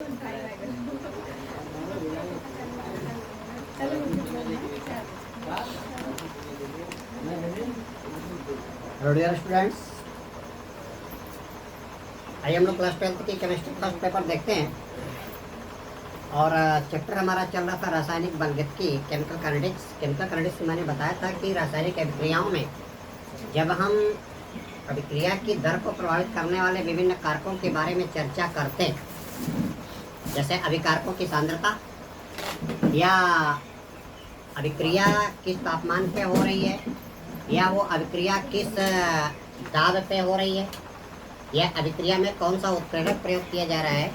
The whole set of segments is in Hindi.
डियर स्टूडेंट्स, आइए हम लोग क्लास 12 की केमिस्ट्री फर्स्ट पेपर देखते हैं। और चैप्टर हमारा चल रहा था रासायनिक बलगतिकी, केमिकल काइनेटिक्स। केमिकल काइनेटिक्स मैंने बताया था कि रासायनिक अभिक्रियाओं में जब हम अभिक्रिया की दर को प्रभावित करने वाले विभिन्न कारकों के बारे में चर्चा करते हैं, जैसे अभिकारकों की सांद्रता या अभिक्रिया किस तापमान पे हो रही है, या वो अभिक्रिया किस दाब पे हो रही है, या अभिक्रिया में कौन सा उत्प्रेरक प्रयोग किया जा रहा है।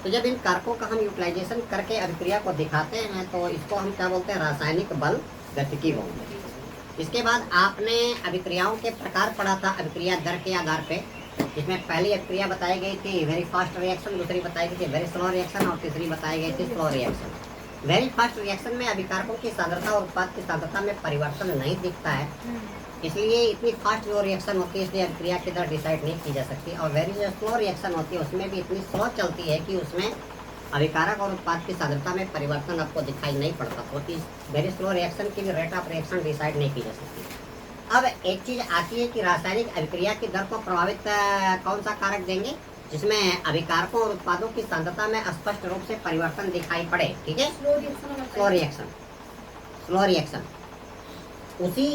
तो जब इन कारकों का हम यूटिलाइजेशन करके अभिक्रिया को दिखाते हैं तो इसको हम क्या बोलते हैं, रासायनिक बल गतिकी बोलते हैं। इसके बाद आपने अभिक्रियाओं के प्रकार पढ़ा था अभिक्रिया दर के आधार पे, जिसमें पहली अभिक्रिया बताई गई थी वेरी फास्ट रिएक्शन, दूसरी बताई गई थी वेरी स्लो रिएक्शन और तीसरी बताई गई थी slow reaction. Very fast reaction में अभिकारकों की सांद्रता और उत्पाद की सांद्रता में परिवर्तन नहीं दिखता है, इसलिए इतनी फास्ट जो रिएक्शन होती है इसलिए अभिक्रिया की दर डिसाइड नहीं की जा सकती। और वेरी जो स्लो रिएक्शन होती है उसमें भी इतनी स्लो चलती है कि उसमें अभिकारक और उत्पाद की सांद्रता में परिवर्तन आपको दिखाई नहीं पड़ता। तो इस वेरी स्लो रिएक्शन की भी रेट ऑफ रिएक्शन डिसाइड नहीं की जा सकती। अब एक चीज आती है कि रासायनिक अभिक्रिया की दर को प्रभावित कौन सा कारक देंगे, जिसमें अभिकारकों और उत्पादों की सांद्रता में स्पष्ट रूप से परिवर्तन दिखाई पड़े। ठीक है, स्लो रिएक्शन उसी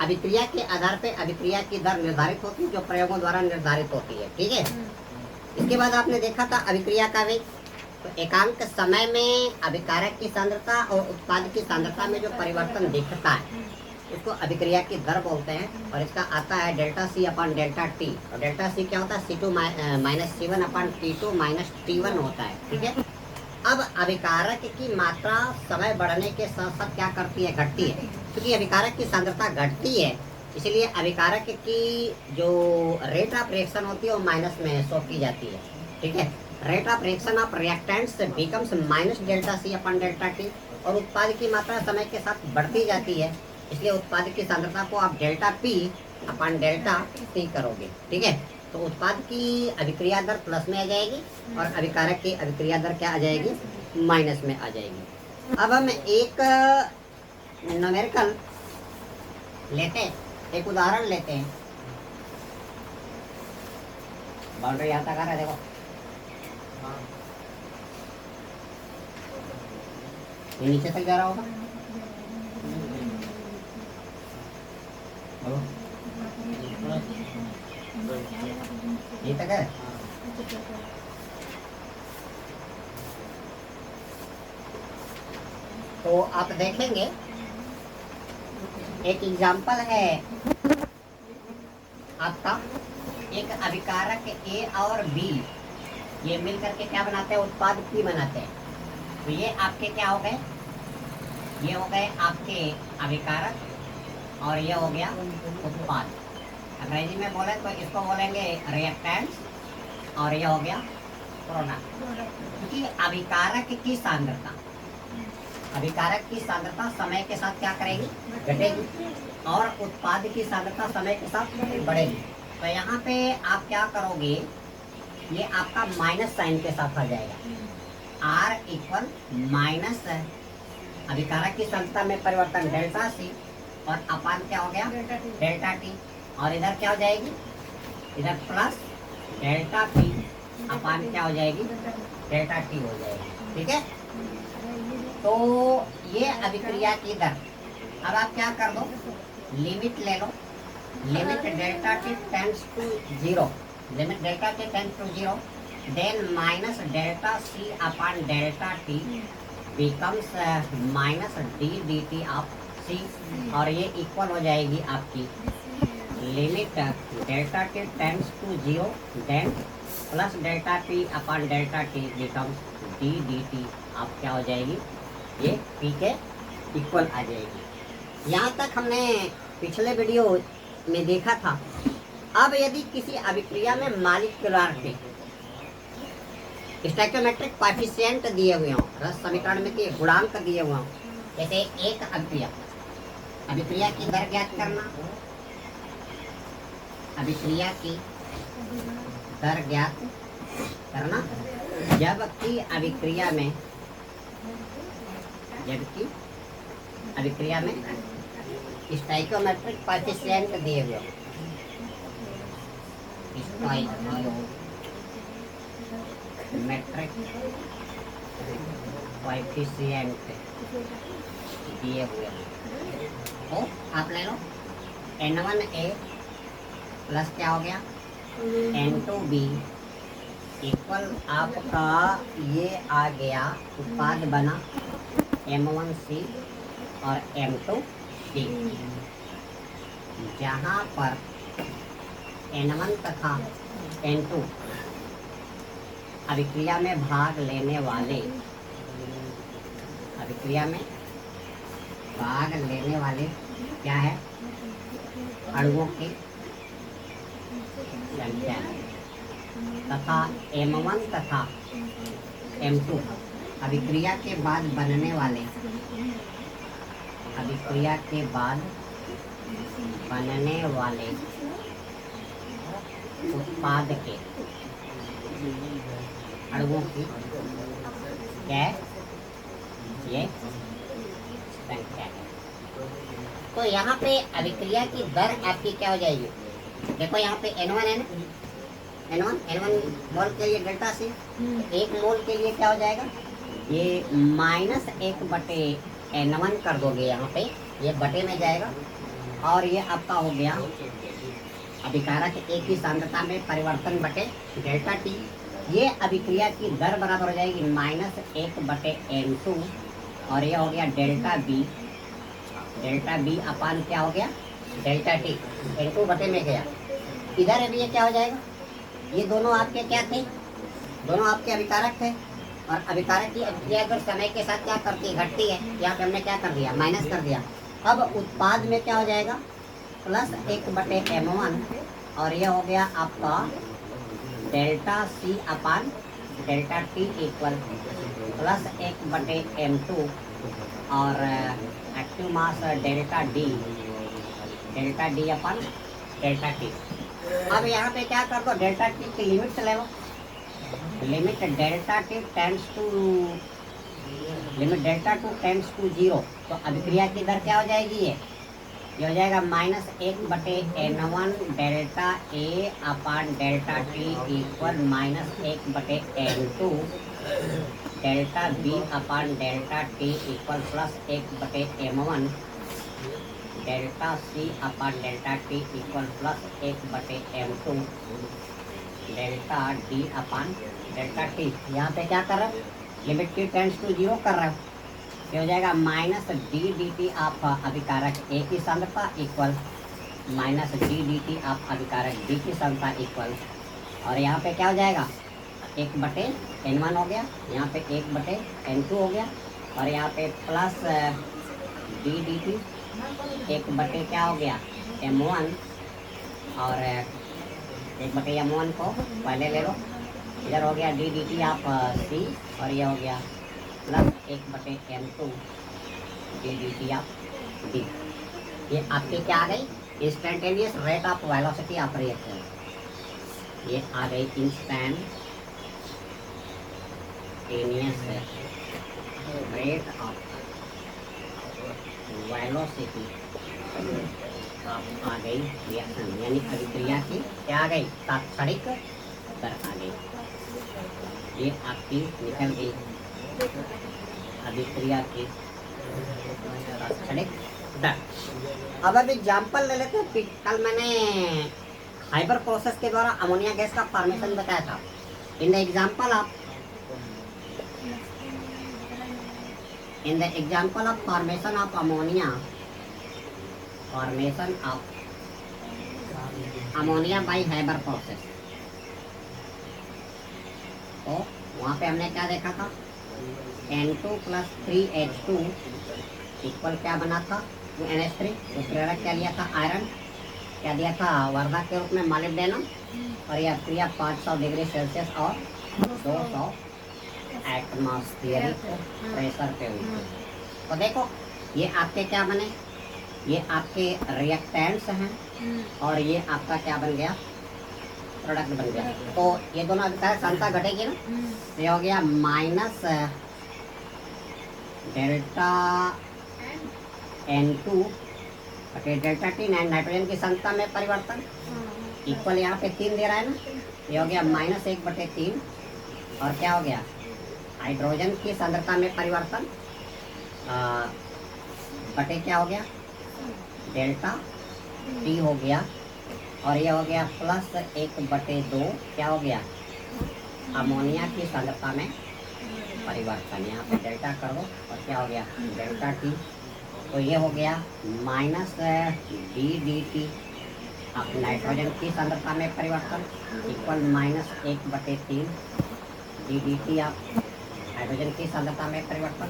अभिक्रिया के आधार पे अभिक्रिया की दर निर्धारित होती है, जो प्रयोगों द्वारा निर्धारित होती है। ठीक है, इसके बाद आपने देखा था अभिक्रिया का वेग। तो एकांक समय में अभिकारक की सांद्रता और उत्पाद की सांद्रता में जो परिवर्तन दिखता है इसको अभिक्रिया की दर बोलते हैं। और इसका आता है delta C upon delta T. और डेल्टा सी क्या होता है, C2 minus C1 upon T2 minus T1 होता है। ठीक है, अब अभिकारक की मात्रा समय बढ़ने के साथ साथ क्या करती है, घटती है। क्योंकि अभिकारक की सांद्रता घटती है इसलिए अभिकारक की जो रेट ऑफ रिएक्शन होती है वो माइनस में शो की जाती है। ठीक है, rate of reaction of reactants becomes minus delta C upon delta T. और उत्पाद की मात्रा समय के साथ बढ़ती जाती है इसलिए उत्पाद की सांद्रता को आप delta P upon delta T करोगे। ठीक है, तो उत्पाद की अभिक्रिया दर प्लस में आ जाएगी और अभिकारक की अभिक्रिया दर क्या आ जाएगी, माइनस में आ जाएगी। अब हम एक न्यूमेरिकल लेते हैं, एक उदाहरण लेते हैं। बाउंड्री यहाँ तक आ रहा है, देखो ये नीचे तक जा रहा होगा। ये तक है। तो आप देखेंगे एक एग्जाम्पल है आपका, एक अभिकारक A और B ये मिल करके क्या बनाते हैं, उत्पाद P बनाते हैं। तो ये आपके क्या हो गए, ये हो गए आपके अभिकारक और ये हो गया उत्पाद। अंग्रेजी में बोले तो इसको बोलेंगे रिएक्टेंट्स और ये हो गया प्रोडक्ट। क्योंकि अभिकारक की सांद्रता समय के साथ क्या करेगी, घटेगी, और उत्पाद की सांद्रता समय के साथ बढ़ेगी। तो यहाँ पे आप क्या करोगे, ये आपका माइनस साइन के साथ आ जाएगा। R इक्वल माइनस अभिकारक की सांद्रता में परिवर्तन डेल्टा सी और अपान क्या हो गया, डेल्टा टी। और इधर क्या हो जाएगी, इधर प्लस डेल्टा पी अपान क्या हो जाएगी, डेल्टा टी हो जाएगी। ठीक है, तो ये अभिक्रिया की दर। अब आप क्या कर दो, लिमिट ले लो, limit delta T tends to 0, limit delta T tends to 0, then minus delta C upon delta T becomes minus D D T of C. और ये इक्वल हो जाएगी आपकी limit delta T tends to 0, then plus delta T upon delta T becomes D D T. आप क्या हो जाएगी, ये पी के इक्वल आ जाएगी। यहाँ तक हमने पिछले वीडियो में देखा था। अब यदि किसी अभिक्रिया में मॉलिक्यूलरिटी स्टोइकियोमेट्रिक कोएफिशिएंट दिए हुए हों, रस समीकरण में के गुणांक दिए हुए हों, जैसे एक अभिक्रिया की दर ज्ञात करना, अभिक्रिया की दर ज्ञात करना जबकि अभिक्रिया में स्टोइकोमेट्रिक कोएफिशिएंट दिए हुए स्टोइकोमेट्रिक कोएफिशिएंट दिए हुए तो आप ले लो n1a प्लस क्या हो गया n2b इक्वल आपका ये आ गया उत्पाद बना m1c और m2d, जहाँ पर n1 तथा n2 अभिक्रिया में भाग लेने वाले क्या है अणुओं की संख्या तथा m1 तथा m2 अभिक्रिया के बाद बनने वाले उत्पाद के अणुओं की क्या ये संख्या है। तो यहाँ पे अभिक्रिया की दर आपकी क्या हो जाएगी, देखो यहाँ पे n1 है ना, n1 मोल के लिए डेल्टा सी, एक मोल के लिए क्या हो जाएगा ये -1/n1 कर दोगे, यहाँ पे ये बटे में जाएगा और ये आपका हो गया अभिकारक एक ही सांद्रता में परिवर्तन बटे डेल्टा टी। ये अभिक्रिया की दर बराबर हो जाएगी -1/n2 और ये हो गया डेल्टा बी अपान क्या हो गया डेल्टा टी, n2 बटे में गया। इधर अभी ये क्या हो जाएगा, ये दोनों आपके क्या थे, दोनों आपके अभिकारक थे और अभिकारक की अभिक्रिया दर समय के साथ क्या करती है, घटती है। यहाँ पे हमने क्या कर दिया, माइनस कर दिया। अब उत्पाद में क्या हो जाएगा +1/m1 और ये हो गया आपका delta C upon delta T equal +1/m2 और active mass delta D upon delta T. अब यहाँ पे क्या कर दो, डेल्टा टी की लिमिट ले लो, limit delta T tends to 0। तो अभिक्रिया की दर क्या हो जाएगी, ये हो जाएगा -1/n1 delta A upon delta T equal -1/n2 delta B upon delta T equal +1/m1 delta C upon delta T equal +1/m2 delta D upon delta T. यहाँ पे क्या कर रहे हो, लिमिट टी टेंड्स टू 0 कर रहे हो, ये हो जाएगा -d/dt आप अभिकारक ए की सांद्रता इक्वल -d/dt आप अभिकारक बी की सांद्रता इक्वल, और यहाँ पे क्या हो जाएगा 1/n1 हो गया, यहाँ पे 1/n2 हो गया और यहाँ पे प्लस d/dt 1/ क्या हो गया m1 और 1/m1 को पहले ले लो, इधर हो गया d/dt आप c और ये हो गया +1/m2 d/dt आप d। ये आपकी क्या आ गई, instantaneous rate of velocity of reaction. ये आ गई इंस्टेंटेनियस रेट ऑफ वेलोसिटी आ गई रिएक्शन, यानी अभिक्रिया की क्या आ गई, तात्क्षणिक दर आ गई। ये आपकी निकल गई अभिक्रिया की तात्क्षणिक दर। अब एग्जाम्पल ले लेते हैं। कल मैंने हाइपर प्रोसेस के द्वारा अमोनिया गैस का फॉर्मेशन बताया था। In the example of formation of ammonia bye hyper process, तो वहाँ पे हमने क्या देखा था, N2 + 3H2 इक्वल क्या बना था, NH3। तो प्रेरक क्या लिया था, आयरन, क्या दिया था वर्धा के रूप में मॉलिब्डेनम, और यह क्रिया 500 डिग्री सेल्सियस और 200 एटमॉस्फेरिक प्रेशर पे हुई। तो देखो ये आपके क्या बने, ये आपके रिएक्टेंट्स हैं और ये आपका क्या बन गया प्रोडक्ट बन गया। तो ये दोनों अभिकारक सांद्रता घटेगी ना, तो ये हो गया माइनस डेल्टा N2 बटे डेल्टा T, नाइट्रोजन की सांद्रता में परिवर्तन इक्वल यहाँ पे 3 दे रहा है ना, ये हो गया -1/3। और क्या हो गया, हाइड्रोजन की सांद्रता में परिवर्तन बटे क्या हो गया, डेल्टा T हो गया। और ये हो गया +1/2 क्या हो गया, अमोनिया की सांद्रता में परिवर्तन। यहाँ पे डेल्टा करो और क्या हो गया, डेल्टा T। तो ये हो गया -ddt। अब नाइट्रोजन की सांद्रता में परिवर्तन इक्वल -1/3 ddt। आप हाइड्रोजन की सांद्रता में परिवर्तन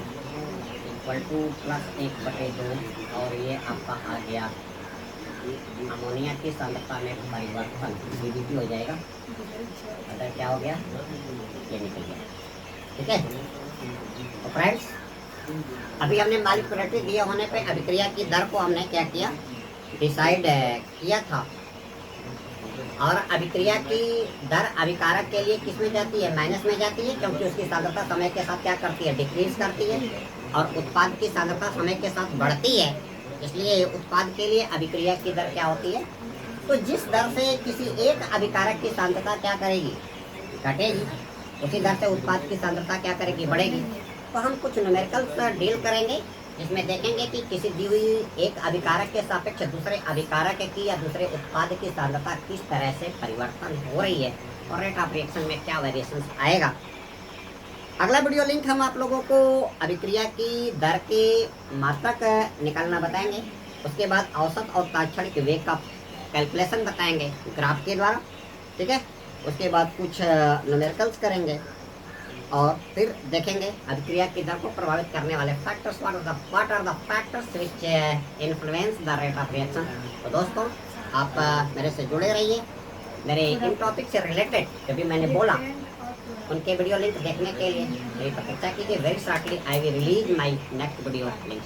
इक्वल टू +1/2। और ये आपका आ गया अमोनिया की सांद्रता में परिवर्तन ddt हो जाएगा। अगर क्या हो गया, ये निकल गया। ठीक है, तो फ्रेंड्स अभी हमने मॉलिक्यूलरिटी दिए होने पे अभिक्रिया की दर को हमने क्या किया, डिसाइड किया था। और अभिक्रिया की दर अभिकारक के लिए किस में जाती है, माइनस में जाती है, क्योंकि उसकी सांद्रता समय के साथ क्या करती है, डिक्रीज करती है। और उत्पाद की सांद्रता समय के साथ बढ़ती है, इसलिए उत्पाद के लिए अभिक्रिया की दर क्या होती है। तो जिस दर से किसी एक अभिकारक की सांद्रता क्या करेगी, घटेगी, उसी दर से उत्पाद की सांद्रता क्या करेगी, बढ़ेगी। तो हम कुछ न्यूमेरिकल्स डील करेंगे, जिसमें देखेंगे कि किसी दी हुई एक अभिकारक के सापेक्ष दूसरे अभिकारक की या दूसरे उत्पाद की सांद्रता किस तरह से परिवर्तन हो रही है और रेट ऑफ रिएक्शन में क्या वेरिएशन आएगा। अगला वीडियो लिंक हम आप लोगों को अभिक्रिया की दर के मात्रक निकालना बताएंगे। उसके बाद औसत और तात्क्षणिक वेग का कैलकुलेशन बताएंगे ग्राफ के द्वारा। ठीक है, उसके बाद कुछ न्यूमेरिकल्स करेंगे और फिर देखेंगे अभिक्रिया की दर को प्रभावित करने वाले factors, what are the factors which influence the rate of reaction. तो दोस्तों आप मेरे से जुड़े रहिए, मेरे इन टॉपिक से रिलेटेड जो भी मैंने बोला उनके वीडियो लिंक देखने के लिए मेरी प्रतीक्षा कीजिए। Very shortly I will release my next video link.